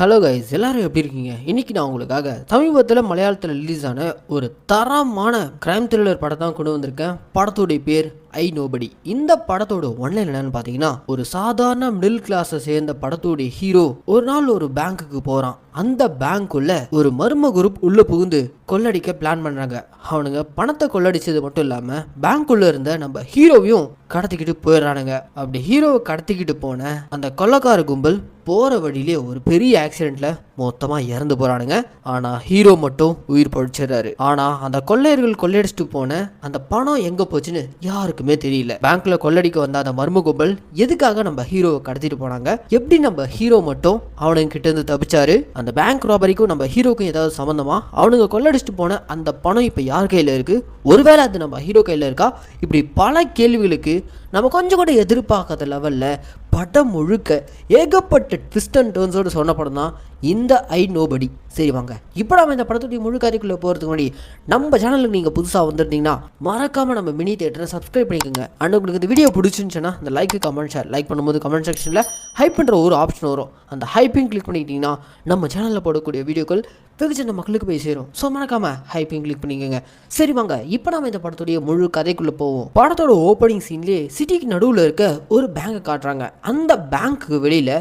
Hello guys, எல்லாரும் எப்படி இருக்கீங்க? இன்னைக்கு நான் உங்களுக்காக சமீபத்தில் மலையாளத்தில் ரிலீஸ் ஆன ஒரு தரமான கிரைம் த்ரில்லர் படம் தான் கொண்டு வந்திருக்கேன். படத்துடைய பேர் ஐ நோபடி. இந்த படத்தோட ஒன்லைன் என்னன்னு பார்த்தீங்கன்னா, ஒரு சாதாரண மிடில் கிளாஸை சேர்ந்த படத்துடைய ஹீரோ ஒரு நாள் ஒரு பேங்க்குக்கு போறான். அந்த பேங்க்குள்ள ஒரு மர்ம குரூப் உள்ள புகுந்து கொள்ளடிக்க பிளான் பண்றாங்க. அவனுங்க பணத்தை கொள்ளடிச்சது மட்டும் இல்லாம பேங்க்குள்ள இருந்த நம்ம ஹீரோவையும் கடத்திக்கிட்டு போயிடுறானுங்க. அப்படி ஹீரோவை கடத்திக்கிட்டு போன அந்த கொள்ளக்கார கும்பல் போற வழியிலே ஒரு பெரிய ஆக்சிடென்ட்ல மொத்தமா இறந்து போறானுங்க. ஆனா ஹீரோ மட்டும் உயிர் பழிச்சிடறாரு. ஆனா அந்த கொள்ளையர்கள் கொள்ளையடிச்சிட்டு போன அந்த பணம் எங்க போச்சுன்னு யாருக்குமே தெரியல. பேங்க்ல கொள்ளடிக்க வந்த அந்த மர்ம கும்பல் எதுக்காக நம்ம ஹீரோவை கடத்திட்டு போனாங்க, எப்படி நம்ம ஹீரோ மட்டும் அவனுங்க கிட்ட இருந்து தப்பிச்சாரு, அந்த பேங்க் ராபரிக்கும் நம்ம ஹீரோக்கும் ஏதாவது சம்பந்தமா, அவனுங்க கொள்ளடிச்சிட்டு போன அந்த பணம் இப்ப யார் கையில இருக்கு, ஒருவேளை அது நம்ம ஹீரோ கையில இருக்கா, இப்படி பல கேள்விகளுக்கு நம்ம கொஞ்சம் கூட எதிர்பார்க்காத லெவலில் படம் முழுக்க ஏகப்பட்ட ட்விஸ்ட் அண்ட் டர்ன்ஸோடு சொன்ன படம் தான் இந்த ஐ நோபடி. சரி வாங்க, இப்போ நம்ம இந்த படத்துடைய முழு கதைக்குள்ளே போகிறதுக்கு முன்னாடி நம்ம சேனலுக்கு நீங்கள் புதுசாக வந்திருந்தீங்கன்னா மறக்காமல் நம்ம மினி தியேட்டரை சப்ஸ்கிரைப் பண்ணிக்கோங்க. அண்ட் உங்களுக்கு இந்த வீடியோ பிடிச்சிருந்துச்சுன்னா இந்த லைக்கு கமெண்ட் ஷேர், லைக் பண்ணும்போது கமெண்ட் செக்ஷனில் ஹைப் பண்ணுற ஒரு ஆப்ஷன் வரும். அந்த ஹைப்பிங் கிளிக் பண்ணிக்கிட்டிங்கன்னா நம்ம சேனலில் போடக்கூடிய வீடியோக்கள் வெகுஜன மக்களுக்கு போய் சேரும். ஸோ மறக்காம ஹைப்பிங் கிளிக் பண்ணிக்கோங்க. சரி வாங்க, இப்போ நம்ம இந்த படத்துடைய முழு கதைக்குள்ளே போவோம். படத்தோட ஓப்பனிங் சீன்லேயே சிட்டிக்கு நடுவில் இருக்க ஒரு பேங்கை காட்டுறாங்க. அந்த பேங்க்கு வெளியில்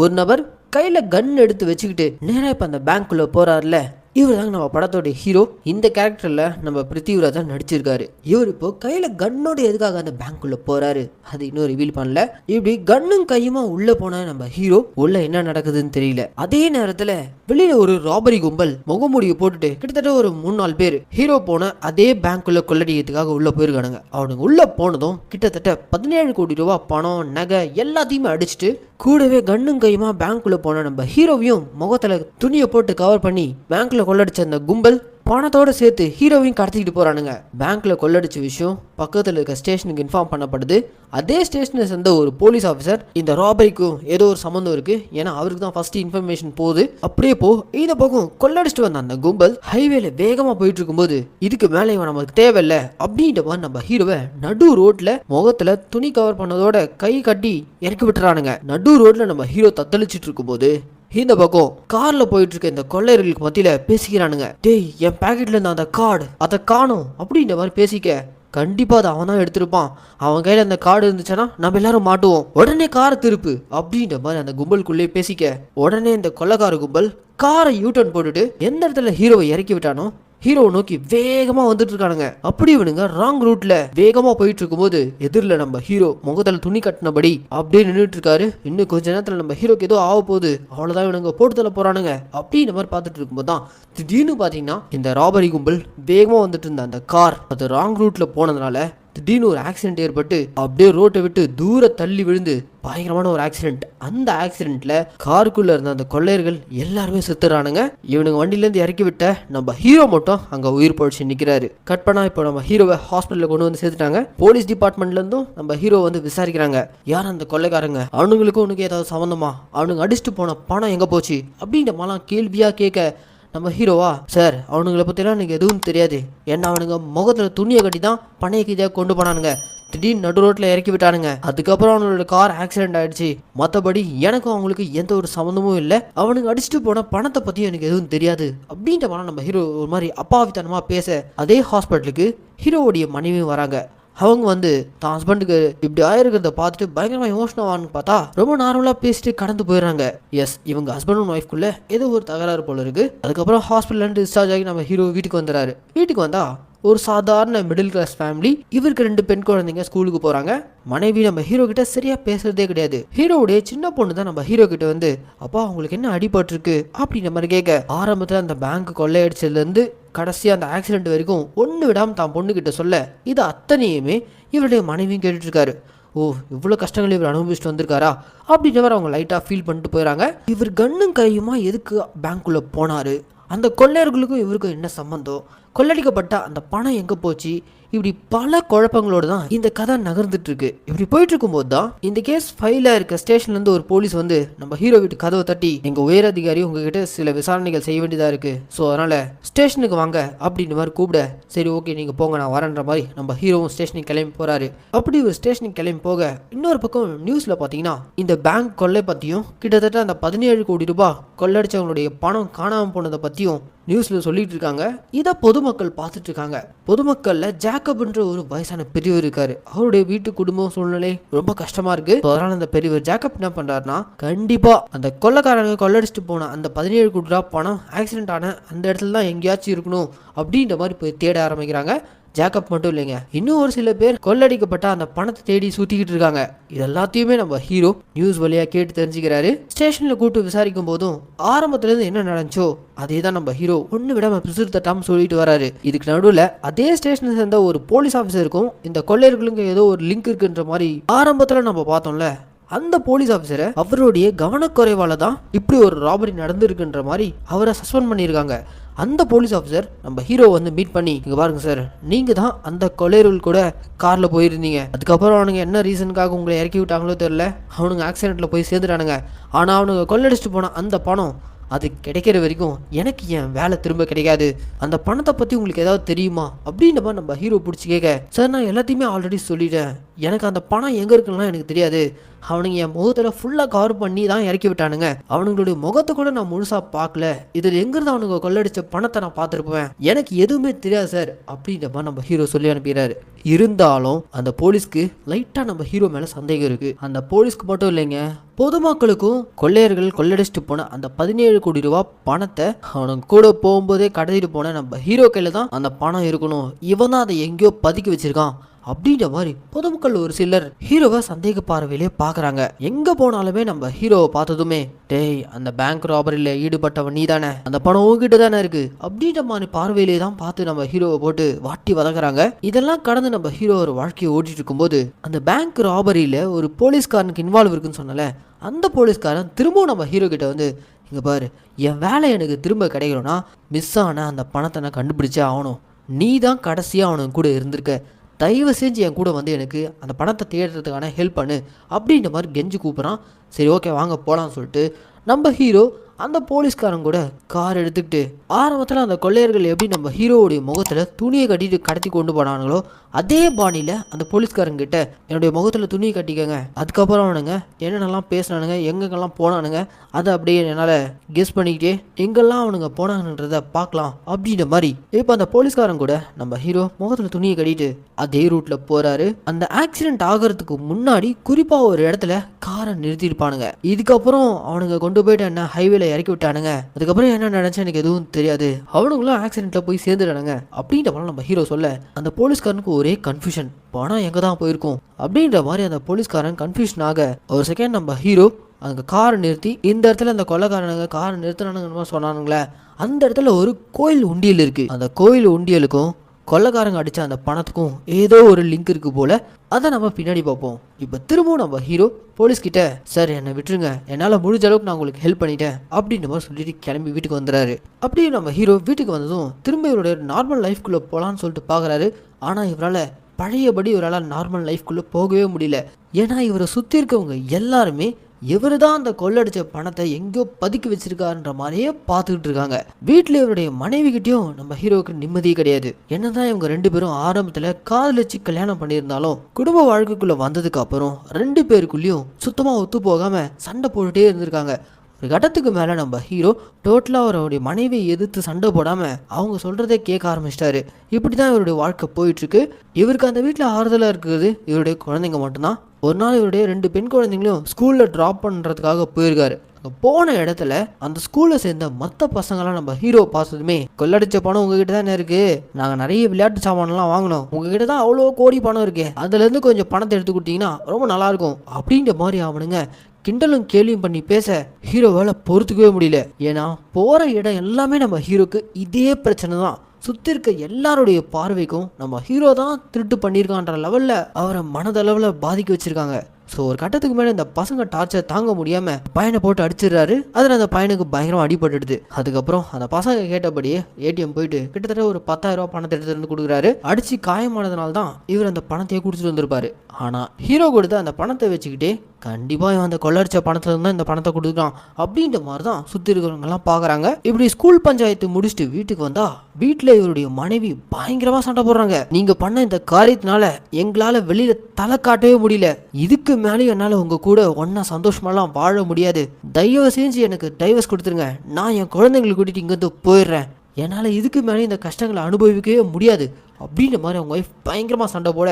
ஒரு நபர் கையில் கன் எடுத்து வச்சுக்கிட்டு நேராக இப்போ அந்த பேங்க்குள்ளே போகிறாருல, இவர் தாங்க நம்ம படத்தோட ஹீரோ. இந்த கேரக்டரில் நம்ம பிருத்திவிராஜ் தான் நடிச்சிருக்காரு. இவர் இப்போ கையில் கன்னோட எதுக்காக அந்த பேங்க்குள்ளே போகிறாரு அது இன்னும் ரிவீல் பண்ணல. இப்படி கன்னும் கையுமா உள்ளே போன நம்ம ஹீரோ உள்ள என்ன நடக்குதுன்னு தெரியல. அதே நேரத்தில் வெளியில் ஒரு ராபரி கும்பல் முகமூடியை போட்டுட்டு கிட்டத்தட்ட ஒரு 3-4 பேர் ஹீரோ போன அதே பேங்க்குள்ளே கொள்ளடிக்கிறதுக்காக உள்ளே போயிருக்கானுங்க. அவனுங்க உள்ளே போனதும் கிட்டத்தட்ட 17 கோடி ரூபா பணம் நகை எல்லாத்தையுமே அடிச்சுட்டு கூடவே கன்னும் கையுமா பேங்க்குள்ளே போன நம்ம ஹீரோவையும் முகத்தில் துணியை போட்டு கவர் பண்ணி பேங்க்ல கொள்ளடிச்ச அந்த கும்பல் பணத்தோட சேர்த்து ஹீரோவையும் கடத்திக்கிட்டு போறானுங்க. பேங்க்ல கொள்ளடிச்ச விஷயம் பக்கத்தில் இருக்க ஸ்டேஷனுக்கு இன்ஃபார்ம் பண்ணப்படுது. அதே ஸ்டேஷனை சேர்ந்த ஒரு போலீஸ் ஆஃபீஸர் இந்த ராபரிக்கும் ஏதோ ஒரு சம்மந்தம் இருக்கு, ஏன்னா அவருக்கு தான் ஃபர்ஸ்ட் இன்ஃபர்மேஷன் போகுது. அப்படியே இந்த பக்கம் கொள்ளடிச்சிட்டு வந்த அந்த கும்பல் ஹைவேல வேகமா போயிட்டு இருக்கும்போது இதுக்கு மேலே இவன் நமக்கு தேவையில்லை அப்படின்ற மாதிரி நம்ம ஹீரோவை நடு ரோட்ல முகத்துல துணி கவர் பண்ணதோட கை கட்டி இறக்கி விட்டுறானுங்க. நடு ரோட்ல நம்ம ஹீரோ தத்தளிச்சிட்டு இருக்கும்போது இந்த பக்கம் கார்ல போயிட்டு இருக்க இந்த கொள்ளையர்களுக்கு மத்தியில பேசிக்கிறானுங்க. டேய், என் பாக்கெட்ல இருந்த அந்த கார்டு அதை காணும் அப்படின்ற மாதிரி பேசிக்க, கண்டிப்பா அதை அவன் தான் எடுத்திருப்பான், அவன் கையில அந்த கார்டு இருந்துச்சுன்னா நம்ம எல்லாரும் மாட்டுவோம், உடனே காரை திருப்பு அப்படின்ற மாதிரி அந்த கும்பலுக்குள்ளே பேசிக்க, உடனே இந்த கொள்ளைக்கார கும்பல் காரை யூட்டர்ன் போட்டுட்டு எந்த இடத்துல ஹீரோவை இறக்கி விட்டானோ ஹீரோ நோக்கி வேகமா வந்துட்டு இருக்கானுங்க. அப்படி இவனுங்க ராங் ரூட்ல வேகமா போயிட்டு இருக்கும்போது எதிரில் நம்ம ஹீரோ முகத்துல துணி கட்டினபடி அப்படியே நின்றுட்டு இருக்காரு. இன்னும் கொஞ்ச நேரத்துல நம்ம ஹீரோக்கு ஏதோ ஆக போகுது, அவ்வளவுதான் இவனுங்க போட்டுதல போறானுங்க அப்படின்ற மாதிரி பார்த்துட்டு இருக்கும்போது தான் திடீர்னு பாத்தீங்கன்னா இந்த ராபரி கும்பல் வேகமா வந்துட்டு இருந்த அந்த கார் அது ராங் ரூட்ல போனதுனால திடீர்னு ஒரு ஆக்சிடென்ட் ஏற்பட்டு அப்படியே ரோட்டை விட்டு தூர தள்ளி விழுந்து பயங்கரமான ஒரு ஆக்சிடென்ட். அந்த ஆக்சிடென்ட்ல காருக்குள்ள இருந்த அந்த கொள்ளையர்கள் எல்லாருமே செத்துறானுங்க. இவனுங்க வண்டியில இருந்து இறக்கி விட்ட நம்ம ஹீரோ மட்டும் அங்க உயிர் பழிச்சு நிக்கிறாரு. கட் பண்ணா இப்போ நம்ம ஹீரோவை ஹாஸ்பிட்டல்ல கொண்டு வந்து சேர்த்துட்டாங்க. போலீஸ் டிபார்ட்மெண்ட்ல இருந்தும் நம்ம ஹீரோ வந்து விசாரிக்கிறாங்க, யார் அந்த கொள்ளைக்காரங்க, அவனுங்களுக்கும் உனக்கு ஏதாவது சம்பந்தமா, அவனுங்க அடிச்சுட்டு போன பணம் எங்க போச்சு அப்படின்ற மாதிரிலாம் கேள்வியா கேட்க நம்ம ஹீரோவா, சார் அவனுங்களை பற்றிலாம் எனக்கு எதுவும் தெரியாது, ஏன்னா அவனுங்க முகத்தில் துணியை கட்டி தான் பணைய கீழே கொண்டு போனானுங்க, திடீர்னு நடு ரோட்டில் இறக்கி விட்டானுங்க, அதுக்கப்புறம் அவனோட கார் ஆக்சிடென்ட் ஆயிடுச்சு, மற்றபடி எனக்கும் அவங்களுக்கு எந்த ஒரு சம்மந்தமும் இல்லை, அவனுக்கு அடிச்சுட்டு போன பணத்தை பற்றி எனக்கு எதுவும் தெரியாது அப்படின்ற மாதிரி நம்ம ஹீரோ ஒரு மாதிரி அப்பாவித்தனமாக பேச அதே ஹாஸ்பிட்டலுக்கு ஹீரோவுடைய மனைவியும் வராங்க. அவங்க வந்து தான் ஹஸ்பண்டுக்கு இப்படி ஆயிருக்கிறத பார்த்துட்டு பயங்கரமா எமோஷனல் ஆவான்னு பார்த்தா ரொம்ப நார்மலா பேசிட்டு கடந்து போயிடுறாங்க. எஸ், இவங்க ஹஸ்பண்ட் அண்ட் ஒய்ஃப்குள்ள ஏதோ ஒரு தகராறு போல இருக்கு. அதுக்கப்புறம் ஹாஸ்பிட்டல் டிஸ்சார்ஜ் ஆகி நம்ம ஹீரோ வீட்டுக்கு வந்துறாரு. வீட்டுக்கு வந்தா ஒரு சாதாரண மிடில் கிளாஸ் ஃபேமிலி, இவருக்கு 2 பெண் குழந்தைங்க ஸ்கூலுக்கு போறாங்க. மனைவி நம்ம ஹீரோ கிட்ட சரியா பேசுறதே கிடையாது. ஹீரோவுடைய சின்ன பொண்ணு தான் நம்ம ஹீரோ கிட்ட வந்து, அப்பா அவங்களுக்கு என்ன அடிபட்டிருக்கு அப்படின்ற மாதிரி கேட்க, ஆரம்பத்துல அந்த பேங்க் கொள்ளையடிச்சதுல இருந்து கடைசியா அந்த ஆக்சிடென்ட் வரைக்கும் ஒண்ணு விடாம தான் பொண்ணு கிட்ட சொல்ல, இது அத்தனையுமே இவருடைய மனைவியும் கேட்டுட்டு இருக்காரு. ஓ, இவ்வளோ கஷ்டங்கள் இவர் அனுபவிச்சுட்டு வந்திருக்காரா அப்படின்றவர் அவங்க லைட்டாக ஃபீல் பண்ணிட்டு போயிடறாங்க. இவர் கண்ணும் கையுமா எதுக்கு பேங்க்குள்ளே போனாரு, அந்த கொள்ளையர்களுக்கும் இவருக்கும் என்ன சம்பந்தம், கொள்ளடிக்கப்பட்ட அந்த பணம் எங்க போச்சு, இப்படி பல குழப்பங்களோடு தான் இந்த கதை நகர்ந்துட்டு இருக்கு. இப்படி போயிட்டு இருக்கும்போது தான் இந்த கேஸ் ஃபைல இருக்க ஸ்டேஷன்ல இருந்து ஒரு போலீஸ் வந்து நம்ம ஹீரோ வீட்டு கதவை தட்டி, எங்க உயர் அதிகாரி உங்ககிட்ட சில விசாரணைகள் செய்ய வேண்டியதா இருக்கு, ஸோ அதனால ஸ்டேஷனுக்கு வாங்க அப்படின்ற மாதிரி கூப்பிட, சரி ஓகே நீங்க போங்க நான் வரேன்ற மாதிரி நம்ம ஹீரோவும் ஸ்டேஷனுக்கு கிளம்பி போறாரு. அப்படி ஒரு ஸ்டேஷனுக்கு கிளம்பி போக இன்னொரு பக்கம் நியூஸ்ல பாத்தீங்கன்னா இந்த பேங்க் கொள்ளை பத்தியும் கிட்டத்தட்ட அந்த 17 கோடி ரூபாய் கொள்ளடிச்சவங்களுடைய பணம் காணாம போனதை பத்தியும் நியூஸ்ல சொல்லிட்டு இருக்காங்க. இதை பொதுமக்கள் பார்த்துட்டு இருக்காங்க. பொதுமக்கள்ல ஜாக்கப்ன்ற ஒரு வயசான பெரியவர் இருக்காரு. அவருடைய வீட்டு குடும்ப சூழ்நிலை ரொம்ப கஷ்டமா இருக்கு. அதனால அந்த பெரியவர் ஜாக்கப் என்ன பண்றாருன்னா, கண்டிப்பா அந்த கொள்ளக்காரங்க கொள்ளடிச்சிட்டு போன அந்த 17 கோடி ரூபாய் பணம் ஆக்சிடென்ட் ஆன அந்த இடத்துல தான் எங்கேயாச்சும் இருக்கணும் அப்படின்ற மாதிரி போய் தேட ஆரம்பிக்கிறாங்க. ஜாக்கப் மட்டும் இல்லைங்க, இன்னும் ஒரு சில பேர் கொள்ளடிக்கப்பட்ட அந்த பணத்தை தேடி சுத்திக்கிட்டு இருக்காங்க. இது எல்லாத்தையுமே நம்ம ஹீரோ நியூஸ் வழியா கேட்டு தெரிஞ்சுக்கிறாரு. ஸ்டேஷன்ல கூப்பிட்டு விசாரிக்கும் போதும் ஆரம்பத்துல இருந்து என்ன நடந்துச்சோ அதே தான் நம்ம ஹீரோ ஒண்ணு விடாம பிசுறு தட்டாம சொல்லிட்டு வராரு. இதுக்கு நடுவில் அதே ஸ்டேஷனை சேர்ந்த ஒரு போலீஸ் ஆஃபீஸருக்கும் இந்த கொள்ளையர்களுக்கு ஏதோ ஒரு லிங்க் இருக்குன்ற மாதிரி ஆரம்பத்துல நம்ம பார்த்தோம்ல, அந்த போலீஸ் ஆஃபீஸரை அவருடைய கவனக்குறைவால தான் இப்படி ஒரு ராபரி நடந்திருக்குன்ற மாதிரி அவரை சஸ்பெண்ட் பண்ணியிருக்காங்க. அந்த போலீஸ் ஆஃபீஸர் நம்ம ஹீரோ வந்து மீட் பண்ணி, இங்க பாருங்க சார், நீங்க தான் அந்த கொள்ளையர்கள் கூட கார்ல போயிருந்தீங்க, அதுக்கப்புறம் அவனுங்க என்ன ரீசனுக்காக உங்களை இறக்கி விட்டாங்களோ தெரியல, அவனுங்க ஆக்சிடென்ட்ல போய் சேர்ந்துட்டானுங்க, ஆனா அவனுங்க கொள்ளடிச்சிட்டு போன அந்த பணம் அது கிடைக்கிற வரைக்கும் எனக்கு என் வேலை திரும்ப கிடைக்காது, அந்த பணத்தை பற்றி உங்களுக்கு ஏதாவது தெரியுமா அப்படின்ற மாதிரி நம்ம ஹீரோ பிடிச்சி கேட்க, சார் நான் எல்லாத்தையுமே ஆல்ரெடி சொல்லிட்டேன், எனக்கு அந்த பணம் எங்கே இருக்குன்னா எனக்கு தெரியாது, அவனுங்க என் முகத்தில் ஃபுல்லாக கவர் பண்ணி தான் இறக்கி விட்டானுங்க, அவனுங்களுடைய முகத்தை கூட நான் முழுசாக பார்க்கல, இதில் எங்கிருந்து அவனுங்க கொள்ளடிச்ச பணத்தை நான் பார்த்துருப்பேன், எனக்கு எதுவுமே தெரியாது சார் அப்படின்ற மாதிரி நம்ம ஹீரோ சொல்லி அனுப்பிடுறாரு. இருந்தாலும் அந்த போலீஸ்க்கு லைட்டாக நம்ம ஹீரோ மேலே சந்தேகம் இருக்கு. அந்த போலீஸ்க்கு மட்டும் இல்லைங்க, பொதுமக்களுக்கும் கொள்ளையர்கள் கொள்ளடிச்சிட்டு போன அந்த 17 கோடி ரூபாய் பணத்தை அவனுக்கு கூட போகும்போதே கடத்திட்டு போன நம்ம ஹீரோ கையில தான் அந்த பணம் இருக்கணும், இவன் தான் அதை எங்கேயோ பதுக்கி வச்சிருக்கான் அப்படின்ற மாதிரி பொதுமக்கள் ஒரு சிலர் ஹீரோவை சந்தேக பார்வையிலே பாக்குறாங்க. எங்க போனாலுமே நம்ம ஹீரோவை பார்த்ததுமே, டேய் அந்த பேங்க் ராபரியில ஈடுபட்டவன் நீ தானே, அந்த பணம் உங்ககிட்ட தானே இருக்கு அப்படின்ற மாதிரி பார்வையிலே தான் பார்த்து நம்ம ஹீரோவை போட்டு வாட்டி வதக்குறாங்க. இதெல்லாம் கடந்து நம்ம ஹீரோ ஒரு வாழ்க்கையை ஓட்டிட்டு இருக்கும்போது அந்த பேங்க் ராபரியில ஒரு போலீஸ்காரனுக்கு இன்வால்வ் இருக்குன்னு சொன்னல, அந்த போலீஸ்காரன் திரும்பவும் நம்ம ஹீரோ கிட்ட வந்து, இங்க பாரு என் வேலை எனக்கு திரும்ப கிடைக்கணும்னா மிஸ் ஆன அந்த பணத்தை நான் கண்டுபிடிச்சே ஆகணும், நீ தான் கடைசியாக அவனுக்கு கூட இருந்திருக்க, தயவு செஞ்சு என் கூட வந்து எனக்கு அந்த பணத்தை தேடுறதுக்கான ஹெல்ப் பண்ணு அப்படின்ற மாதிரி கெஞ்சி கூப்பிட்றான். சரி ஓகே வாங்க போகலான்னு சொல்லிட்டு நம்ம ஹீரோ அந்த போலீஸ்காரன் கூட கார் எடுத்துக்கிட்டு, ஆரம்பத்தில் அந்த கொள்ளையர்கள் எப்படி நம்ம ஹீரோவுடைய முகத்தில் துணியை கட்டிட்டு கடத்தி கொண்டு போனானுங்களோ அதே பாணியில் அந்த போலீஸ்காரங்கிட்ட என்னுடைய முகத்தில் துணியை கட்டிக்கங்க, அதுக்கப்புறம் அவனுங்க என்னென்னலாம் பேசினானுங்க எங்கெங்கெல்லாம் போனானுங்க அதை அப்படியே என்னால் கெஸ் பண்ணிக்கிட்டே எங்கெல்லாம் அவனுங்க போனாங்கன்றத பார்க்கலாம் அப்படின்ற மாதிரி இப்போ அந்த போலீஸ்காரன் கூட நம்ம ஹீரோ முகத்தில் துணியை கட்டிட்டு அதே ரூட்டில் போகிறாரு. அந்த ஆக்சிடென்ட் ஆகிறதுக்கு முன்னாடி குறிப்பாக ஒரு இடத்துல காரை நிறுத்தியிருப்பானுங்க. இதுக்கப்புறம் அவனுங்க கொண்டு போயிட்டு என்ன ஹைவேல இறக்கி விட்டானுங்க, அதுக்கப்புறம் என்ன நடந்துச்சு எனக்கு எதுவும் தெரியாது, அவனுங்களும் ஆக்சிடென்ட்ல போய் சேர்ந்துட்டானுங்க அப்படின்ற மாதிரி நம்ம ஹீரோ சொல்ல, அந்த போலீஸ்காரனுக்கு ஒரே கன்ஃபியூஷன், பணம் எங்க தான் போயிருக்கும் அப்படின்ற மாதிரி அந்த போலீஸ்காரன் கன்ஃபியூஷன் ஆக ஒரு செகண்ட் நம்ம ஹீரோ அங்கே காரை நிறுத்தி, இந்த இடத்துல அந்த கொள்ளைக்காரனுங்க காரை நிறுத்தினானுங்க சொன்னானுங்களே அந்த இடத்துல ஒரு கோயில் உண்டியல் இருக்கு, அந்த கோயில் உண்டியலுக்கும் கொள்ளைக்காரங்க அடிச்ச அந்த பணத்துக்கும் ஏதோ ஒரு லிங்க் இருக்கு போல, அதை நம்ம பின்னாடி பார்ப்போம். இப்போ திரும்பவும் நம்ம ஹீரோ போலீஸ்கிட்ட, சார் என்னை விட்டுருங்க, என்னால் முடிஞ்ச அளவுக்கு நான் உங்களுக்கு ஹெல்ப் பண்ணிட்டேன் அப்படின்ற மாதிரி சொல்லிட்டு கிளம்பி வீட்டுக்கு வந்துடுறாரு. அப்படியே நம்ம ஹீரோ வீட்டுக்கு வந்ததும் திரும்ப இவருடைய நார்மல் லைஃப்குள்ளே போகலான்னு சொல்லிட்டு பார்க்குறாரு. ஆனால் இவரால் பழையபடி இவரால் நார்மல் லைஃப்குள்ளே போகவே முடியல. ஏன்னா இவரை சுற்றி இருக்கவங்க எல்லாருமே இவர் தான் அந்த கொள்ளடிச்ச பணத்தை எங்கேயோ பதுக்கி வச்சிருக்காருன்ற மாதிரியே பார்த்துக்கிட்டு இருக்காங்க. வீட்டில் இவருடைய மனைவி கிட்டையும் நம்ம ஹீரோவுக்கு நிம்மதியே கிடையாது. என்னதான் இவங்க ரெண்டு பேரும் ஆரம்பத்தில் காதலிச்சு கல்யாணம் பண்ணியிருந்தாலும் குடும்ப வாழ்க்கைக்குள்ள வந்ததுக்கு அப்புறம் ரெண்டு பேருக்குள்ளேயும் சுத்தமாக ஒத்து போகாம சண்டை போட்டுட்டே இருந்திருக்காங்க. ஒரு கட்டத்துக்கு மேலே நம்ம ஹீரோ டோட்டலாக அவருடைய மனைவியை எதிர்த்து சண்டை போடாமல் அவங்க சொல்கிறதே கேட்க ஆரம்பிச்சிட்டாரு. இப்படி தான் இவருடைய வாழ்க்கை போயிட்டுருக்கு. இவருக்கு அந்த வீட்டில் ஆறுதலாக இருக்கிறது இவருடைய குழந்தைங்க மட்டும்தான். ஒரு நாள் இவருடைய 2 பெண் குழந்தைங்களையும் ஸ்கூலில் ட்ராப் பண்ணுறதுக்காக போயிருக்காரு. போன இடத்துல அந்த ஸ்கூலில் சேர்ந்த மற்ற பசங்களாம் நம்ம ஹீரோ பார்த்ததுமே, கொள்ளடிச்ச பணம் உங்ககிட்ட தானே இருக்கு, நாங்கள் நிறைய விளையாட்டு சாமான்லாம் வாங்கினோம், உங்ககிட்ட தான் அவ்வளோ கோடி பணம் இருக்கு, அதுலேருந்து கொஞ்சம் பணத்தை எடுத்து கொடுத்தீங்கன்னா ரொம்ப நல்லாயிருக்கும் அப்படின்ற மாதிரி அவனுங்க கிண்டலும் கேள்வியும் பண்ணி பேச ஹீரோவால் பொறுத்துக்கவே முடியல. ஏன்னா போகிற இடம் எல்லாமே நம்ம ஹீரோக்கு இதே பிரச்சனை தான். சுற்றி இருக்க எல்லாருடைய பார்வைக்கும் நம்ம ஹீரோ தான் திருட்டு பண்ணியிருக்கான்ற லெவலில் அவரை மனதளவில் பாதிக்க வச்சுருக்காங்க. ஸோ ஒரு கட்டத்துக்கு மேலே இந்த பசங்க டார்ச்சர் தாங்க முடியாம பையனை போட்டு அடிச்சிடுறாரு. அதில் அந்த பையனுக்கு பயங்கரமாக அடிபட்டுடுது. அதுக்கப்புறம் அந்த பசங்க கேட்டபடியே ஏடிஎம் போயிட்டு கிட்டத்தட்ட ஒரு 10,000 ரூபாய் பணத்தை எடுத்துட்டு வந்து கொடுக்குறாரு. அடிச்சு காயமானதுனால தான் இவர் அந்த பணத்தையே குடிச்சிட்டு வந்திருப்பாரு. ஆனா ஹீரோ கொடுத்த அந்த பணத்தை வச்சுக்கிட்டே கண்டிப்பா இவன் அந்த கொள்ளடிச்ச பணத்துல இருந்தா இந்த பணத்தை கொடுக்குறான் அப்படின்ற மாதிரி தான் சுத்தி இருக்கிறவங்க எல்லாம் பாக்குறாங்க. இப்படி ஸ்கூல் பஞ்சாயத்து முடிச்சுட்டு வீட்டுக்கு வந்தா வீட்டுல இவருடைய மனைவி பயங்கரமா சண்டை போடுறாங்க. நீங்க பண்ண இந்த காரியத்தினால எங்களால வெளியில தலை காட்டவே முடியல. இதுக்கு மேலே என்னால உங்க கூட ஒன்னா சந்தோஷமெல்லாம் வாழ முடியாது. தயவு செஞ்சு எனக்கு டைவர்ஸ் கொடுத்துருங்க. நான் என் குழந்தைங்களை கூட்டிட்டு இங்கிருந்து போயிடுறேன். என்னால் இதுக்கு மேலே இந்த கஷ்டங்களை அனுபவிக்கவே முடியாது அப்படின்ற மாதிரி அவங்க ஒய்ஃப் பயங்கரமாக சண்டை போட,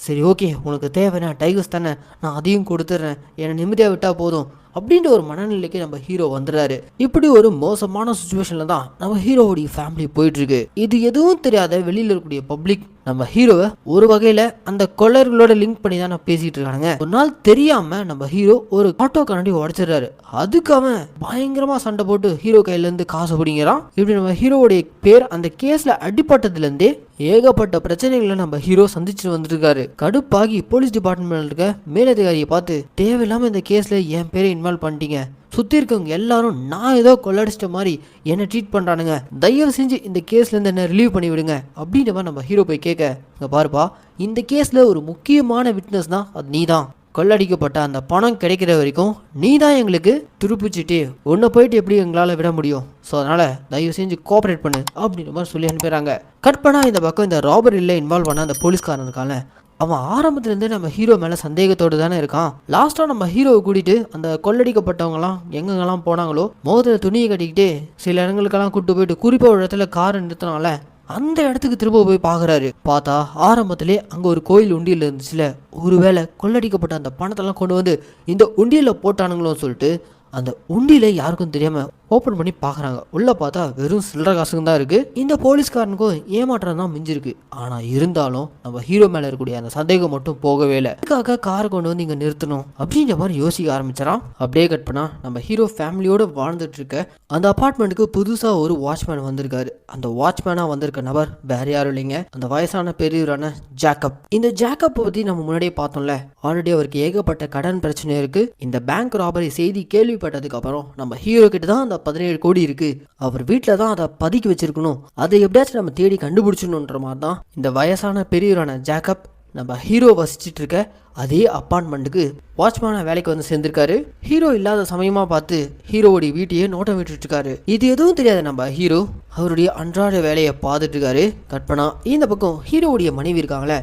சரி ஓகே உனக்கு தேவைன்னா டைகர்ஸ் தானே, நான் அதையும் கொடுத்துட்றேன், என்னை நிம்மதியாக விட்டால் போதும் அப்படின்ற ஒரு மனநிலைக்கு நம்ம ஹீரோ வந்துடுறாரு. இப்படி ஒரு மோசமான சுச்சுவேஷன்ல தான் நம்ம ஹீரோவுடைய ஃபேமிலி போயிட்டு இருக்கு. இது எதுவும் தெரியாத வெளியில இருக்கக்கூடிய பப்ளிக் நம்ம ஹீரோவை ஒரு வகையில அந்த கொள்ளர்களோட லிங்க் பண்ணி தான் பேசிட்டு இருக்காங்க. ஒரு நாள் தெரியாம நம்ம ஹீரோ ஒரு ஆட்டோ கண்ணாடி உடைச்சிடுறாரு. அதுக்கு அவன் பயங்கரமா சண்டை போட்டு ஹீரோ கையில இருந்து காசு பிடிங்கிறான். இப்படி நம்ம ஹீரோவுடைய பேர் அந்த கேஸ்ல அடிப்பட்டதுல இருந்தே ஏகப்பட்ட பிரச்சனைகளை நம்ம ஹீரோ சந்திச்சுட்டு வந்துருக்காரு. கடுப்பாகி போலீஸ் டிபார்ட்மெண்ட்ல இருக்க மேலதிகாரியை பார்த்து, தேவையில்லாம இந்த கேஸ்ல என் பேரை இன்வால்வ் பண்ணிட்டீங்க, சுற்றி இருக்கவங்க எல்லாரும் நான் ஏதோ கொள்ளடிச்சிட்ட மாதிரி என்னை ட்ரீட் பண்ணுறானுங்க, தயவு செஞ்சு இந்த கேஸ்லேருந்து என்ன ரிலீவ் பண்ணி விடுங்க அப்படின்ற மாதிரி நம்ம ஹீரோ போய் கேட்க, இங்கே பாருப்பா இந்த கேஸில் ஒரு முக்கியமான விட்னஸ் தான் அது நீ தான். கொள்ளடிக்கப்பட்ட அந்த பணம் கிடைக்கிற வரைக்கும் நீ தான் எங்களுக்கு துருப்பிச்சுட்டு ஒன்றை போயிட்டு எப்படி எங்களால் விட முடியும். ஸோ அதனால் தயவு செஞ்சு கோஆப்ரேட் பண்ணு அப்படின்ற மாதிரி சொல்லி அனுப்பிடுறாங்க. கட் பண்ணால் இந்த பக்கம் இந்த ராபரியில் இன்வால்வ் பண்ண அந்த போலீஸ்காரன் இருக்காங்க. அவன் ஆரம்பத்துலேருந்தே நம்ம ஹீரோ மேலே சந்தேகத்தோடு தானே இருக்கான். லாஸ்ட்டாக நம்ம ஹீரோவை கூட்டிகிட்டு அந்த கொள்ளடிக்கப்பட்டவங்கலாம் எங்கெங்கெல்லாம் போனாங்களோ மோதிர துணியை கட்டிக்கிட்டே சில இடங்களுக்கெல்லாம் கூப்பிட்டு போயிட்டு குறிப்பாக ஒரு இடத்துல காரை நிறுத்தினால அந்த இடத்துக்கு திரும்ப போய் பார்க்குறாரு. பார்த்தா ஆரம்பத்திலே அங்கே ஒரு கோயில் உண்டியில் இருந்துச்சுல, ஒருவேளை கொள்ளடிக்கப்பட்ட அந்த பணத்தெல்லாம் கொண்டு வந்து இந்த உண்டியில் போட்டானுங்களோன்னு சொல்லிட்டு அந்த உண்டியில யாருக்கும் தெரியாம ஓப்பன் பண்ணி பார்க்குறாங்க. உள்ள பார்த்தா வெறும் சில்லற காசுங்க தான் இருக்கு. இந்த போலீஸ்காரனுக்கும் ஏமாற்றம் தான் மிஞ்சிருக்கு. ஆனா இருந்தாலும் நம்ம ஹீரோ மேல இருக்கக்கூடிய அந்த சந்தேகம் மட்டும் போகவே இல்லை. இதுக்காக காரை கொண்டு வந்து இங்க நிறுத்தணும் அப்படின்ற மாதிரி யோசிக்க ஆரம்பிச்சான். அப்படியே கட் பண்ணா நம்ம ஹீரோ ஃபேமிலியோட வாழ்ந்துட்டு இருக்க அந்த அபார்ட்மெண்ட்டுக்கு புதுசா ஒரு வாட்ச்மேன் வந்திருக்காரு. அந்த வாட்ச்மேனா வந்திருக்க நபர் வேற யாரும் இல்லைங்க, அந்த வயசான பெரியவரான ஜாக்கப். இந்த ஜாக்கப் பத்தி நம்ம முன்னாடியே பார்த்தோம்ல, ஆல்ரெடி அவருக்கு ஏகப்பட்ட கடன் பிரச்சனை இருக்கு. இந்த பேங்க் ராபரி செய்தி கேள்விப்பட்டதுக்கு அப்புறம் நம்ம ஹீரோ கிட்ட தான் 17 கோடி இருக்கு, அவர் வீட்டில் தான் அதை பதுக்கி வச்சிருக்கணும், அதை எப்படியாச்சும் நம்ம தேடி கண்டுபிடிச்சணுன்ற மாதிரி தான் இந்த வயசான பெரியவரான ஜாக்கப் நம்ம ஹீரோ வசிச்சுட்டு இருக்க அதே அப்பார்ட்மெண்ட்டுக்கு வாட்ச்மேனா வேலைக்கு வந்து சேர்ந்திருக்காரு. ஹீரோ இல்லாத சமயமா பார்த்து ஹீரோவுடைய வீட்டையே நோட்டம் விட்டுட்டு இருக்காரு. இது எதுவும் தெரியாத நம்ம ஹீரோ அவருடைய அன்றாட வேலையை பார்த்துட்டு இருக்காரு. கற்பனா இந்த பக்கம் ஹீரோவுடைய மனைவி இருக்காங்களே,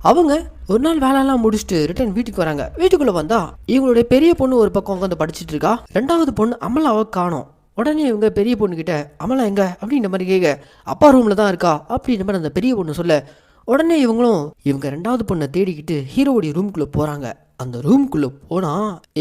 அவங்க ஒரு நாள் வேலையெல்லாம் முடிச்சுட்டு ரிட்டர்ன் வீட்டுக்கு வராங்க. வீட்டுக்குள்ள வந்தா இவங்களுடைய பெரிய பொண்ணு ஒரு பக்கம் உட்காந்து படிச்சுட்டு இருக்கா. ரெண்டாவது பொண்ணு அமலாவை காணோம். உடனே இவங்க பெரிய பொண்ணு கிட்ட அமலா எங்க அப்படின்ற மாதிரி கேட்க, அப்பா ரூம்ல தான் இருக்கா அப்படின்ற மாதிரி அந்த பெரிய பொண்ணு சொல்ல, உடனே இவங்க ரெண்டாவது பொண்ணை தேடிக்கிட்டு ஹீரோவுடைய ரூம்குள்ள போறாங்க. அந்த ரூம்குள்ள போனா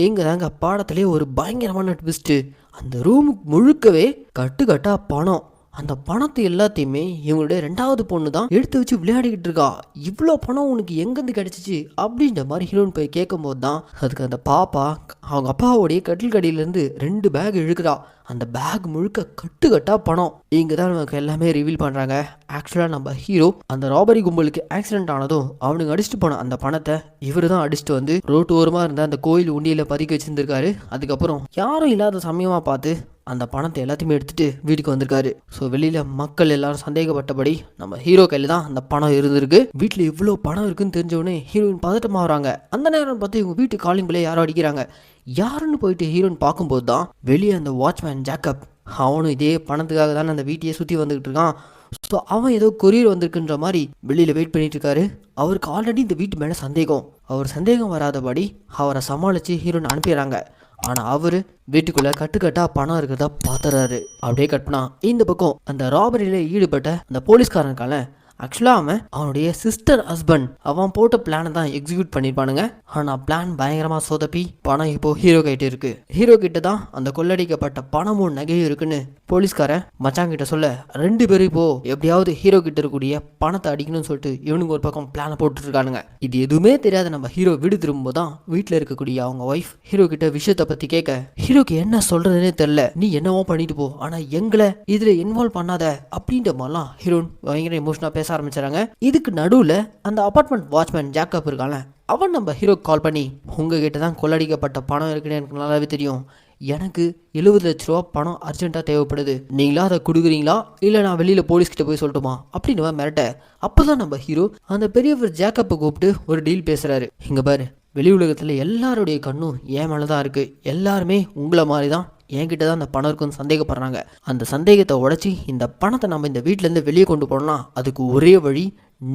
எங்க தாங்க பாடத்திலே ஒரு பயங்கரமான ட்விஸ்ட். அந்த ரூம் முழுக்கவே கட்டுக்கட்டா பணம். அந்த பணத்தை எல்லாத்தையுமே இவங்களுடைய ரெண்டாவது பொண்ணு தான் எடுத்து வச்சு விளையாடிக்கிட்டு இருக்கா. இவ்வளோ பணம் உனக்கு எங்கேருந்து கிடைச்சிச்சு அப்படின்ற மாதிரி ஹீரோயின் போய் கேட்கும் போது தான் அதுக்கு அந்த பாப்பா அவங்க அப்பாவோடைய கட்டில் கடியிலேருந்து 2 பேக் இழுக்குறா. அந்த பேக் முழுக்க கட்டுக்கட்டா பணம். இங்கே தான் நமக்கு எல்லாமே ரிவீல் பண்ணுறாங்க. ஆக்சுவலாக நம்ம ஹீரோ அந்த ராபரி கும்பலுக்கு ஆக்சிடென்ட் ஆனதும் அவனுக்கு அடிச்சுட்டு போன அந்த பணத்தை இவர் தான் அடிச்சுட்டு வந்து ரோட்டு ஓரமாக இருந்த அந்த கோயில் உண்டியில் பதுக்கி வச்சிருந்திருக்காரு. அதுக்கப்புறம் யாரும் இல்லாத சமயமாக பார்த்து அந்த பணத்தை எல்லாத்தையுமே எடுத்துட்டு வீட்டுக்கு வந்திருக்காரு. ஸோ வெளியில மக்கள் எல்லாரும் சந்தேகப்பட்டபடி நம்ம ஹீரோ கையில தான் அந்த பணம் இருந்திருக்கு. வீட்டில் இவ்வளோ பணம் இருக்குன்னு தெரிஞ்சவொடனே ஹீரோயின் பதட்டமாகறாங்க. அந்த நேரம் பார்த்து இவங்க வீட்டு காலிங் பிள்ளை யாரும் அடிக்கிறாங்க. யாருன்னு போயிட்டு ஹீரோயின் பார்க்கும்போது தான் வெளியே அந்த வாட்ச்மேன் ஜாக்கப், அவனும் இதே பணத்துக்காக தானே அந்த வீட்டையே சுற்றி வந்துகிட்டு இருக்கான். ஸோ அவன் ஏதோ கொரியர் வந்திருக்குன்ற மாதிரி வெளியில் வெயிட் பண்ணிட்டு இருக்காரு. அவருக்கு ஆல்ரெடி இந்த வீட்டு மேலே சந்தேகம். அவர் சந்தேகம் வராதபடி அவரை சமாளித்து ஹீரோயின் அனுப்பிடுறாங்க. ஆனால் அவரு வீட்டுக்குள்ள கட்டுக்கட்டா பணம் இருக்கிறதா பார்த்துறாரு. அப்படியே கட்டினா இந்த பக்கம் அந்த ராபரியில ஈடுபட்ட அந்த போலீஸ்காரனுக்கான ஆக்சுவலாக அவனுடைய சிஸ்டர் ஹஸ்பண்ட் அவன் போட்ட பிளானை தான் எக்ஸிக்யூட் பண்ணியிருப்பானுங்க. ஆனால் பிளான் பயங்கரமாக சொதப்பி பணம் இப்போ ஹீரோ கிட்ட இருக்கு. ஹீரோ கிட்ட தான் அந்த கொள்ளடிக்கப்பட்ட பணமும் நகையும் இருக்குன்னு போலீஸ்காரன் மச்சான் கிட்ட சொல்ல 2 பேரும் இப்போ எப்படியாவது ஹீரோ கிட்ட இருக்கக்கூடிய பணத்தை அடிக்கணும்னு சொல்லிட்டு இவனுக்கு ஒரு பக்கம் பிளான போட்டு இருக்கானுங்க. இது எதுவுமே தெரியாத நம்ம ஹீரோ வீடு திரும்பும்போது தான் வீட்டுல இருக்கக்கூடிய அவங்க ஒய்ஃப் ஹீரோ கிட்ட விஷயத்தை பத்தி கேட்க ஹீரோக்கு என்ன சொல்றதுன்னே தெரியல. நீ என்னவோ பண்ணிட்டு போ, ஆனா எங்களை இதுல இன்வால்வ் பண்ணாத அப்படின்ற மாதிரிலாம் ஹீரோன் பயங்கர எமோஷனா பேச ஆரம்பிச்சாங்க. இதுக்கு நடுவுல அந்த அபார்ட்மெண்ட் வாட்ச்மேன் ஜாக்கப் இருக்கான அவன் நம்ம ஹீரோக்கு கால் பண்ணி உங்ககிட்ட தான் கொள்ளடிக்கப்பட்ட பணம் இருக்குன்னு எனக்கு நல்லாவே தெரியும், எனக்கு 70 லட்ச ரூபா பணம் அர்ஜென்ட்டாக தேவைப்படுது, நீங்களா அதை கொடுக்குறீங்களா இல்லை நான் வெளியில் போலீஸ்கிட்ட போய் சொல்லட்டுமா அப்படின்னு மிரட்ட. அப்போ தான் நம்ம ஹீரோ அந்த பெரியவர் ஜேக்கப்பை கூப்பிட்டு ஒரு டீல் பேசுகிறாரு. இங்கே பாரு, வெளி உலகத்தில் எல்லாருடைய கண்ணும் என் மேலே தான் இருக்குது, எல்லாருமே உங்களை மாதிரி தான் என்கிட்ட தான் அந்த பணம் இருக்குன்னு சந்தேகப்படுறாங்க. அந்த சந்தேகத்தை உடச்சி இந்த பணத்தை நம்ம இந்த வீட்டிலேருந்து வெளியே கொண்டு போனோம்னா அதுக்கு ஒரே வழி,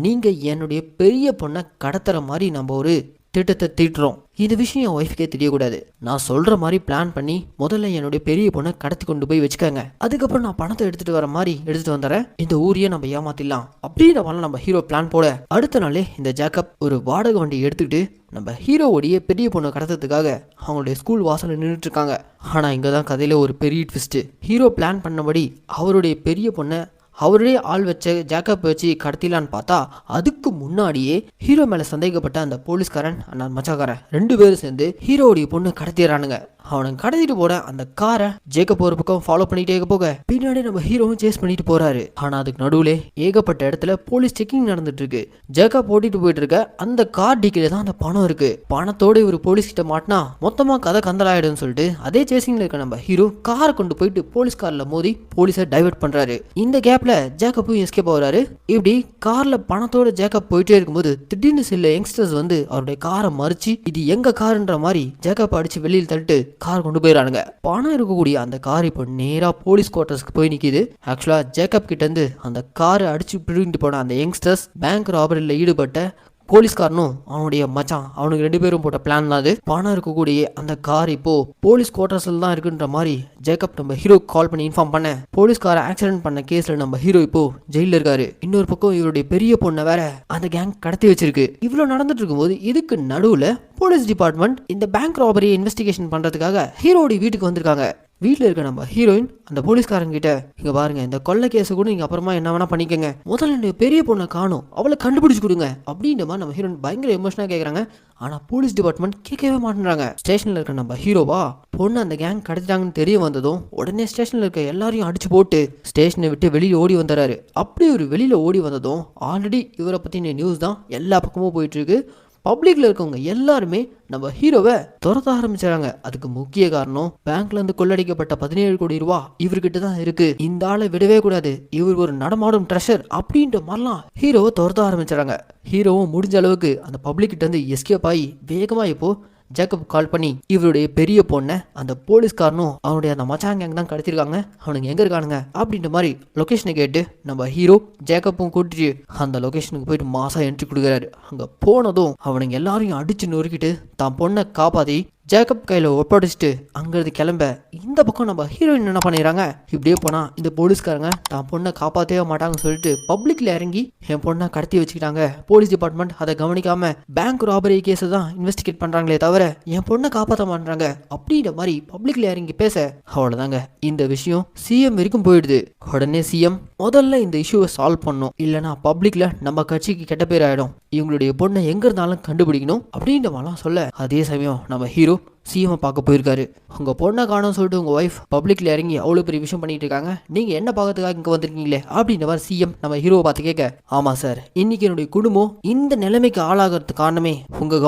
நீங்கள் என்னுடைய பெரிய பொண்ணை கடத்துற மாதிரி நம்ம ஒரு திட்டத்தை தீட்டுறோம். இந்த விஷயம் என் ஒய்ஃப்கே தெரியக்கூடாது. நான் சொல்ற மாதிரி பிளான் பண்ணி முதல்ல என்னுடைய பெரிய பொண்ணை கடத்தி கொண்டு போய் வச்சுக்கோங்க, அதுக்கப்புறம் நான் பணத்தை எடுத்துட்டு வர மாதிரி எடுத்துட்டு வந்துடுறேன், இந்த ஊரையே நம்ம ஏமாத்திடலாம் அப்படின்ற மாதிரி நம்ம ஹீரோ பிளான் போட அடுத்த நாளே இந்த ஜேக்கப் ஒரு வாடகை வண்டி எடுத்துக்கிட்டு நம்ம ஹீரோவுடைய பெரிய பொண்ணை கடத்துறதுக்காக அவங்களுடைய ஸ்கூல் வாசலில் நின்றுட்டு இருக்காங்க. ஆனா இங்கதான் கதையில ஒரு பெரிய ட்விஸ்ட். ஹீரோ பிளான் பண்ணபடி அவருடைய பெரிய பொண்ணை அவருடைய ஆள் வச்ச ஜேக்கப் வச்சு கடத்திலான்னு பார்த்தா அதுக்கு முன்னாடியே ஹீரோ மேல சந்தேகப்பட்ட அந்த போலீஸ்காரன் அந்த மச்சாக்காரன் 2 பேரும் சேர்ந்து ஹீரோவுடைய பொண்ணு கடத்திடுறானுங்க. அவனுக்கு கடத்திட்டு போட அந்த காரை ஜேக்கப் ஒரு பக்கம் ஃபாலோ பண்ணிட்டே போக பின்னாடி நம்ம ஹீரோவும் சேஸ் பண்ணிட்டு போறாரு. ஆனா அதுக்கு நடுவுல ஏகப்பட்ட இடத்துல போலீஸ் செக்கிங் நடந்துட்டு இருக்கு. ஜேக்கப் ஓட்டிட்டு போயிட்டு இருக்க அந்த கார் டிக்கில தான் அந்த பணம் இருக்கு. பணத்தோட இவர் போலீஸ் கிட்ட மாட்டினா மொத்தமா கதை கந்தலாயிடும்னு சொல்லிட்டு அதே சேசிங்ல இருக்க நம்ம ஹீரோ காரை கொண்டு போயிட்டு போலீஸ் கார்ல மோதி போலீஸை டைவர்ட் பண்றாரு. இந்த கேப்ல ஜேக்கப்பும் எஸ்கேப் ஆகுறாரு. இப்படி கார்ல பணத்தோட ஜேக்கப் போயிட்டே இருக்கும்போது திடீர்னு சில யங்ஸ்டர்ஸ் வந்து அவருடைய காரை மறிச்சு இது எங்க காருன்ற மாதிரி ஜேக்கப் அடிச்சு வெளியில் தள்ளிட்டு கார் கொண்டு போயிடறானுங்க. பணம் இருக்கக்கூடிய அந்த கார் இப்போ நேரா போலீஸ் குவார்டர்ஸ்க்கு போய் நிக்குது. ஆக்சுவலா ஜேக்கப் கிட்ட இருந்து அந்த காரை அடிச்சு பிடிங்கிட்டு போன அந்த யங்ஸ்டர்ஸ் பேங்க் ராபரியில் ஈடுபட்ட போலீஸ்காரனும் அவனுடைய மச்சான், அவனுக்கு 2 பேரும் போட்ட பிளான் தான் அது. பணம் இருக்கக்கூடிய அந்த கார் இப்போ போலீஸ் குவார்டர்ஸ்ல தான் இருக்குன்ற மாதிரி ஜேக்கப் நம்ம ஹீரோ கால் பண்ணி இன்ஃபார்ம் பண்ண போலீஸ்கார ஆக்சிடென்ட் பண்ண கேஸ்ல நம்ம ஹீரோ இப்போ ஜெயில இருக்காரு. இன்னொரு பக்கம் இவருடைய பெரிய பொண்ணை வேற அந்த கேங் கடத்தி வச்சிருக்கு. இவ்வளவு நடந்துட்டு இருக்கும்போது இதுக்கு நடுவுல போலீஸ் டிபார்ட்மெண்ட் இந்த பேங்க் ராபரி இன்வெஸ்டிகேஷன் பண்றதுக்காக ஹீரோடைய வீட்டுக்கு வந்திருக்காங்க. வீட்டில் இருக்க நம்ம ஹீரோயின் அந்த போலீஸ்காரங்க கிட்ட இங்க பாருங்க, இந்த கொள்ளை கேஸை கூட நீங்க அப்புறமா என்ன வேணா பண்ணிக்கங்க, முதல்ல பெரிய பொண்ணை காணும், அவளை கண்டுபிடிச்சு கொடுங்க அப்படின்ற மாதிரி நம்ம ஹீரோயின் பயங்கர எமோஷனா கேட்கறாங்க. ஆனா போலீஸ் டிபார்ட்மெண்ட் கேட்கவே மாட்டேறாங்க. ஸ்டேஷன்ல இருக்க நம்ம ஹீரோவா பொண்ணு அந்த கேங் கடத்திட்டாங்கன்னு தெரிய வந்ததும் உடனே ஸ்டேஷன்ல இருக்க எல்லாரையும் அடிச்சு போட்டு ஸ்டேஷனை விட்டு வெளியில ஓடி வந்துறாரு. அப்படி ஒரு வெளியில ஓடி வந்ததும் ஆல்ரெடி இவரை பத்தின நியூஸ் தான் எல்லா பக்கமும் போயிட்டு இருக்கு. பப்ளிக்ல இருக்கவங்க எல்லாருமே நம்ம ஹீரோவை துரத்த ஆரம்பிச்சாங்க. அதுக்கு முக்கிய காரணம் பேங்க்ல இருந்து கொள்ளடிக்கப்பட்ட 17 கோடி ரூபாய் இவர்கிட்ட தான் இருக்கு, இந்த ஆளை விடவே கூடாது, இவர் ஒரு நடமாடும் ட்ரெஷர் அப்படின்ற மாதிரிலாம் ஹீரோவை துரத்த ஆரம்பிச்சாங்க. ஹீரோவும் முடிஞ்ச அளவுக்கு அந்த பப்ளிக் கிட்ட இருந்து எஸ்கேப் ஆகி வேகமா இப்போ ஜேக்கப் கால் பண்ணி இவருடைய பெரிய பொண்ணை அந்த போலீஸ்காரனும் அவனுடைய அந்த மச்சான் கேங் தான் கடத்திருக்காங்க, அவனுங்க எங்க இருக்கானுங்க அப்படின்ற மாதிரி லொகேஷனை கேட்டு நம்ம ஹீரோ ஜேக்கப்பும் கூட்டிட்டு அந்த லொகேஷனுக்கு போயிட்டு மாசா என்ட்ரி கொடுக்குறாரு. அங்க போனதும் அவனுங்க எல்லாரையும் அடிச்சு நொறுக்கிட்டு தான் பொண்ணை காப்பாத்தி ஜேக்கப் கையில் ஒப்படைச்சிட்டு அங்கிருந்து கிளம்ப இந்த பக்கம் நம்ம ஹீரோயின் என்ன பண்ணிடுறாங்க, இப்படியே போனா இந்த போலீஸ்காரங்க தான் பொண்ணை காப்பாற்றவே மாட்டாங்கன்னு சொல்லிட்டு பப்ளிக்ல இறங்கி என் பொண்ணை கடத்தி வச்சுக்கிட்டாங்க. போலீஸ் டிபார்ட்மெண்ட் அதை கவனிக்காம பேங்க் ராபரி கேஸை தான் இன்வெஸ்டிகேட் பண்றாங்களே தவிர என் பொண்ணை காப்பாற்ற மாட்டாங்க அப்படின்ற மாதிரி பப்ளிக்ல இறங்கி பேச அவ்வளவுதாங்க இந்த விஷயம் சிஎம் வரைக்கும் போயிடுது. உடனே சிஎம் முதல்ல இந்த இஷ்யூவை சால்வ் பண்ணும், இல்லைன்னா பப்ளிக்ல நம்ம கட்சிக்கு கெட்ட பேர் ஆயிடும், இவங்களுடைய பொண்ணை எங்க இருந்தாலும் கண்டுபிடிக்கணும் அப்படின்ற மாதிரிலாம் சொல்ல அதே சமயம் நம்ம ஹீரோ சிஎம் பார்க்க போயிருக்காரு. உங்க பொண்ணை காணும் சொல்லிட்டு உங்க ஒய்ஃப் பப்ளிக்ல இறங்கி அவ்வளவு பெரிய விஷயம் பண்ணிட்டு இருக்காங்க, நீங்க என்ன பார்க்கறதுக்காக இங்க வந்திருக்கீங்களே அப்படின்ற மாதிரி சிஎம் நம்ம ஹீரோவை பார்த்து கேட்க, ஆமா சார், இன்னைக்கு என்னுடைய குடும்பம் இந்த நிலைமைக்கு ஆளாகிறதுக்கு காரணமே உங்க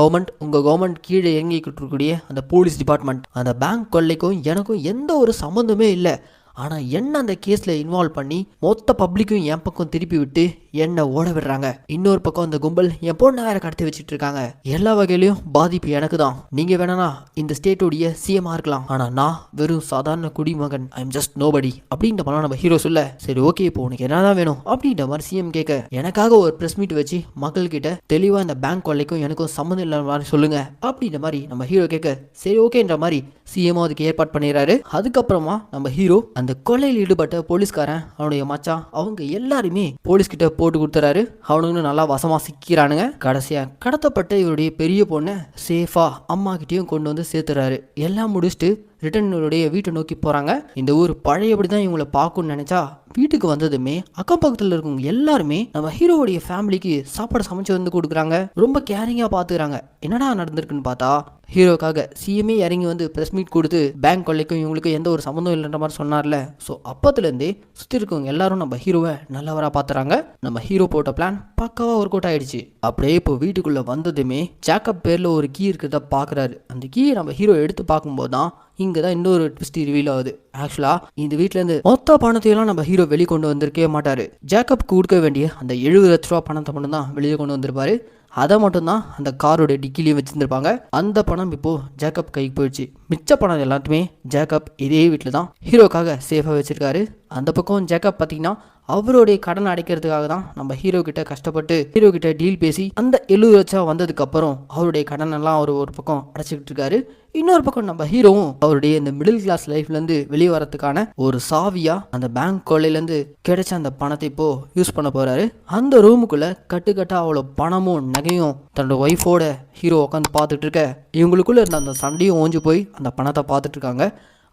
கவர்மெண்ட் கீழே இறங்கிக்கிட்டு இருக்கக்கூடிய அந்த போலீஸ் டிபார்ட்மெண்ட். அந்த பேங்க் கொள்ளைக்கும் எனக்கும் எந்த ஒரு சம்மந்தமே இல்லை, ஆனால் என்ன அந்த கேஸில் இன்வால்வ் பண்ணி மொத்த பப்ளிக்கும் என் பக்கம் திருப்பி விட்டு என்னை ஓட விடுறாங்க. இன்னொரு பக்கம் அந்த கும்பல் என் பொண்ணை வேற கடத்தி வச்சுட்டு இருக்காங்க. எல்லா வகையிலையும் பாதிப்பு எனக்கு தான். நீங்க வேணா இந்த ஸ்டேட்டோடைய சிஎம்மா இருக்கலாம், ஆனா நான் வெறும் சாதாரண குடிமகன், ஐ எம் ஜஸ்ட் நோபடி அப்படின்ற மாதிரி நம்ம ஹீரோ சொல்ல, சரி ஓகே இப்போ உனக்கு என்னதான் வேணும் அப்படின்ற மாதிரி சிஎம் கேட்க, எனக்காக ஒரு பிரஸ் மீட் வச்சு மக்கள் கிட்ட தெளிவா இந்த பேங்க் கொள்ளைக்கும் எனக்கும் சம்மந்தம் இல்லாத மாதிரி சொல்லுங்க அப்படின்ற மாதிரி நம்ம ஹீரோ கேட்க, சரி ஓகேன்ற மாதிரி சிஎம் அதுக்கு ஏற்பாடு பண்ணிடுறாரு. அதுக்கப்புறமா நம்ம ஹீரோ அந்த கொள்ளையில் ஈடுபட்ட போலீஸ்காரன் அவனுடைய மச்சான் அவங்க எல்லாருமே போலீஸ் கிட்ட போட்டு கொடுத்துறாரு. அவனுங்களும் நல்லா வசமா சிக்கிறானுங்க. கடைசியா கடத்தப்பட்ட இவருடைய பெரிய பொண்ணை சேஃபா அம்மா கிட்டயும் கொண்டு வந்து சேர்த்துறாரு. எல்லாம் முடிச்சுட்டு ரிட்டனுடைய வீட்டை நோக்கி போகிறாங்க. இந்த ஊர் பழையபடி தான் இவங்களை பார்க்கணும்னு நினச்சா வீட்டுக்கு வந்ததுமே அக்கம் பக்கத்தில் இருக்கவங்க எல்லாருமே நம்ம ஹீரோவுடைய ஃபேமிலிக்கு சாப்பாடு சமைச்சு வந்து கொடுக்குறாங்க. ரொம்ப கேரிங்காக பார்த்துக்கிறாங்க. என்னடா நடந்திருக்குன்னு பார்த்தா ஹீரோக்காக சிஎம்ஏ இறங்கி வந்து ப்ரெஸ் மீட் கொடுத்து பேங்க் கொள்ளைக்கும் இவங்களுக்கும் எந்த ஒரு சம்மந்தம் இல்லைன்ற மாதிரி சொன்னார்ல. ஸோ அப்பத்துலேருந்தே சுற்றி இருக்கவங்க எல்லாரும் நம்ம ஹீரோவை நல்லவராக பார்த்துறாங்க. நம்ம ஹீரோ போட்ட பிளான் பக்காவாக ஒர்க் அவுட் ஆயிடுச்சு. அப்படியே இப்போ வீட்டுக்குள்ளே வந்ததுமே ஜேக்கப் பேரில் ஒரு கீ இருக்கிறத பார்க்குறாரு. அந்த கீயை நம்ம ஹீரோ எடுத்து பார்க்கும்போது தான் இங்கே தான் இன்னொரு ட்விஸ்ட் ரிவீல் ஆகுது. ஆக்சுவலாக இந்த வீட்டிலேருந்து மொத்த பணத்தையெல்லாம் நம்ம ஹீரோ வெளியே கொண்டு வந்திருக்கவே மாட்டார். ஜேக்கப்க்கு கொடுக்க வேண்டிய அந்த 70 லட்ச ரூபா பணத்தை மட்டும் தான் வெளியே கொண்டு வந்திருப்பாரு. அதை மட்டும்தான் அந்த காரோட டிக்கிலையும் வச்சுருந்துருப்பாங்க. அந்த பணம் இப்போது ஜேக்கப் கைக்கு போயிடுச்சு. மிச்ச பணம் எல்லாத்தையுமே ஜேக்கப் இதே வீட்டில் தான் ஹீரோக்காக சேஃபாக வச்சுருக்காரு. அந்த பக்கம் ஜேக்கப் பார்த்தீங்கன்னா அவருடைய கடன் அடைக்கிறதுக்காக தான் நம்ம ஹீரோ கிட்ட கஷ்டப்பட்டு ஹீரோ கிட்ட டீல் பேசி அந்த 70 லட்சம் வந்ததுக்கு அப்புறம் அவருடைய கடன் எல்லாம் அவர் ஒரு பக்கம் அடைச்சிக்கிட்டு இருக்காரு. இன்னொரு பக்கம் நம்ம ஹீரோவும் அவருடைய இந்த மிடில் கிளாஸ் லைஃப்லேருந்து வெளியே வரதுக்கான ஒரு சாவியா அந்த பேங்க் கொள்ளையிலேருந்து கிடைச்ச அந்த பணத்தை இப்போ யூஸ் பண்ண போறாரு. அந்த ரூமுக்குள்ள கட்டுக்கட்டா அவ்வளோ பணமும் நகையும் தன்னோட ஒய்ஃபோட ஹீரோ உட்காந்து பார்த்துட்டு இருக்க இவங்களுக்குள்ள இருந்த அந்த சண்டையும் ஓஞ்சு போய் அந்த பணத்தை பார்த்துட்டு இருக்காங்க.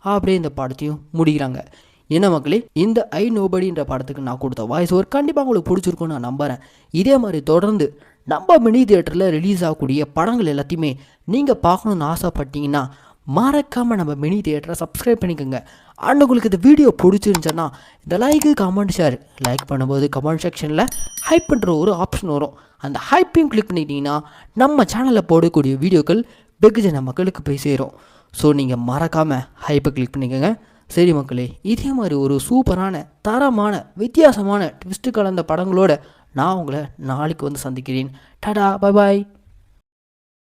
அப்படியே இந்த படத்தையும் முடிக்கிறாங்க. என்ன மக்களே, இந்த ஐ நோபடின்ற படத்துக்கு நான் கொடுத்த வாய்ஸ் ஒரு கண்டிப்பாக உங்களுக்கு பிடிச்சிருக்கும்னு நான் நம்புகிறேன். இதே மாதிரி தொடர்ந்து நம்ம மினி தியேட்டரில் ரிலீஸ் ஆகக்கூடிய படங்கள் எல்லாத்தையுமே நீங்கள் பார்க்கணுன்னு ஆசைப்பட்டீங்கன்னா மறக்காமல் நம்ம மினி தியேட்டரை சப்ஸ்கிரைப் பண்ணிக்கோங்க. அண்ட் உங்களுக்கு இந்த வீடியோ பிடிச்சிருந்துச்சுன்னா இந்த லைக்கு கமெண்ட் ஷேர் லைக் பண்ணும்போது கமெண்ட் செக்ஷனில் ஹைப் பண்ணுற ஒரு ஆப்ஷன் வரும். அந்த ஹைப்பையும் கிளிக் பண்ணிட்டீங்கன்னா நம்ம சேனலில் போடக்கூடிய வீடியோக்கள் வெகுஜன மக்களுக்கு போய் சேரும். ஸோ நீங்கள் மறக்காமல் ஹைப்பை கிளிக் பண்ணிக்கோங்க. சரி மக்களே, இதே மாதிரி ஒரு சூப்பரான தரமான வித்தியாசமான ட்விஸ்ட்டு கலந்த படங்களோட நான் உங்களை நாளைக்கு வந்து சந்திக்கிறேன். Tata, bye bye.